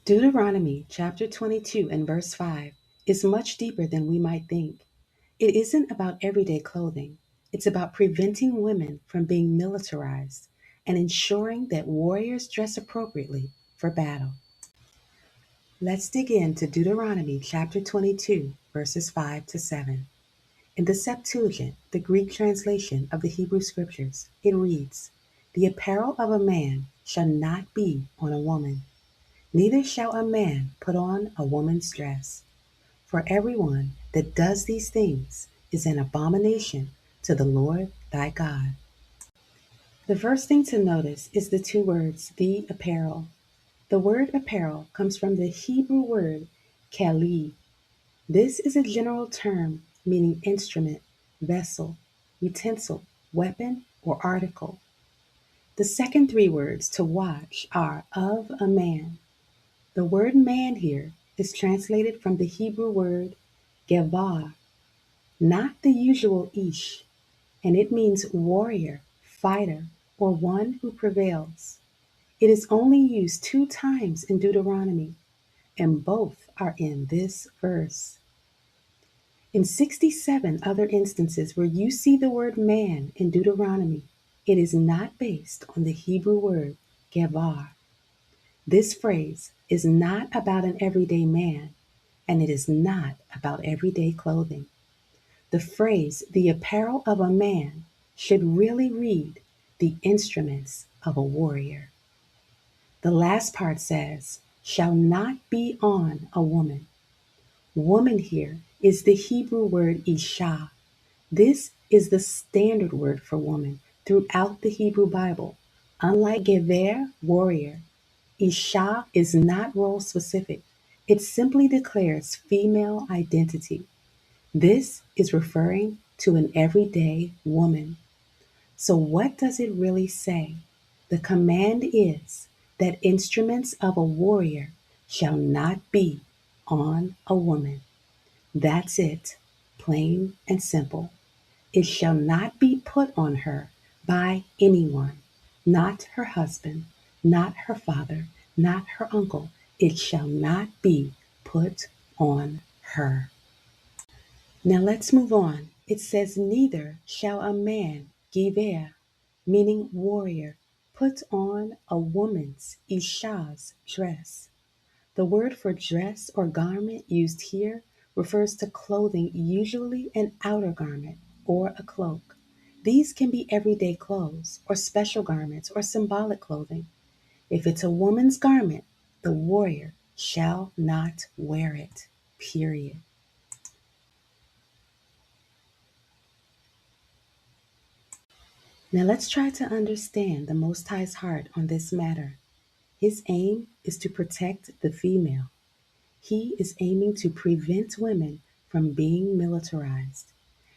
Deuteronomy chapter 22 and verse 5 is much deeper than we might think. It isn't about everyday clothing. It's about preventing women from being militarized and ensuring that warriors dress appropriately for battle. Let's dig into Deuteronomy chapter 22, verses 5 to 7. In the Septuagint, the Greek translation of the Hebrew Scriptures, it reads, "The apparel of a man shall not be on a woman, neither shall a man put on a woman's dress. For everyone that does these things is an abomination to the Lord thy God." The first thing to notice is the two words, the apparel. The word apparel comes from the Hebrew word kali. This is a general term meaning instrument, vessel, utensil, weapon, or article. The second three words to watch are of a man. The word man here is translated from the Hebrew word gevar, not the usual ish, and it means warrior, fighter, or one who prevails. It is only used 2 times in Deuteronomy, and both are in this verse. In 67 other instances where you see the word man in Deuteronomy, it is not based on the Hebrew word gevar. This phrase is not about an everyday man, and it is not about everyday clothing. The phrase, the apparel of a man, should really read, the instruments of a warrior. The last part says, shall not be on a woman. Woman here is the Hebrew word isha. This is the standard word for woman throughout the Hebrew Bible. Unlike gever, warrior, isha is not role specific. It simply declares female identity. This is referring to an everyday woman. So what does it really say? The command is that instruments of a warrior shall not be on a woman. That's it, plain and simple. It shall not be put on her by anyone, not her husband, not her father, not her uncle. It shall not be put on her. Now let's move on. It says, neither shall a man giver, meaning warrior, put on a woman's isha's dress. The word for dress or garment used here refers to clothing, usually an outer garment or a cloak. These can be everyday clothes or special garments or symbolic clothing. If it's a woman's garment, the warrior shall not wear it, period. Now let's try to understand the Most High's heart on this matter. His aim is to protect the female. He is aiming to prevent women from being militarized.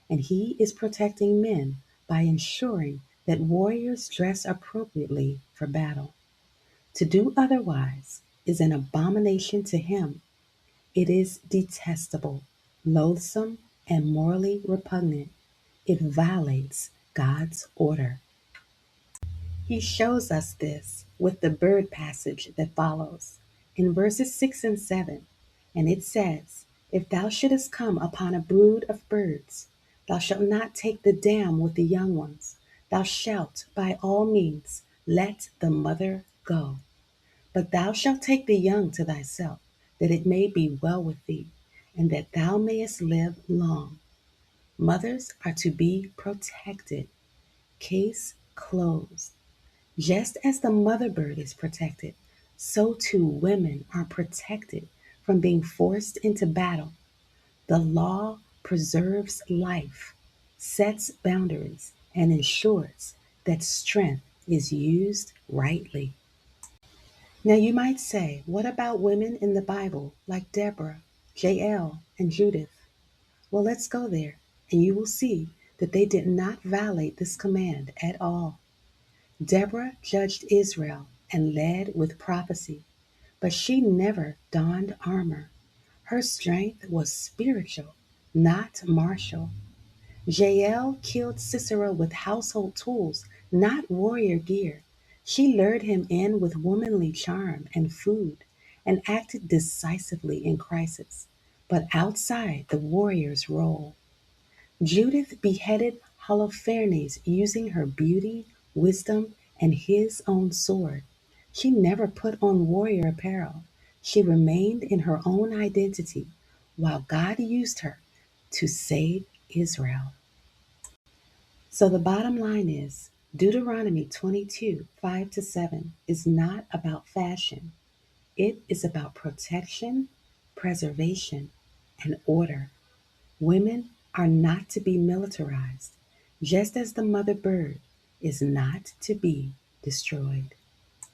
And he is protecting men by ensuring that warriors dress appropriately for battle. To do otherwise is an abomination to him. It is detestable, loathsome, and morally repugnant. It violates God's order. He shows us this with the bird passage that follows in verses 6 and 7. And it says, if thou shouldest come upon a brood of birds, thou shalt not take the dam with the young ones. Thou shalt by all means let the mother go. But thou shalt take the young to thyself, that it may be well with thee, and that thou mayest live long. Mothers are to be protected. Case closed. Just as the mother bird is protected, so too women are protected from being forced into battle. The law preserves life, sets boundaries, and ensures that strength is used rightly. Now you might say, what about women in the Bible like Deborah, Jael, and Judith? Well, let's go there, and you will see that they did not violate this command at all. Deborah judged Israel and led with prophecy, but she never donned armor. Her strength was spiritual, not martial. Jael killed Sisera with household tools, not warrior gear. She lured him in with womanly charm and food, and acted decisively in crisis, but outside the warrior's role. Judith beheaded Holofernes using her beauty, wisdom, and his own sword. She never put on warrior apparel. She remained in her own identity while God used her to save Israel. So the bottom line is Deuteronomy 22 5 to 7 is not about fashion, it is about protection, preservation, and order. Women are not to be militarized, just as the mother bird is not to be destroyed.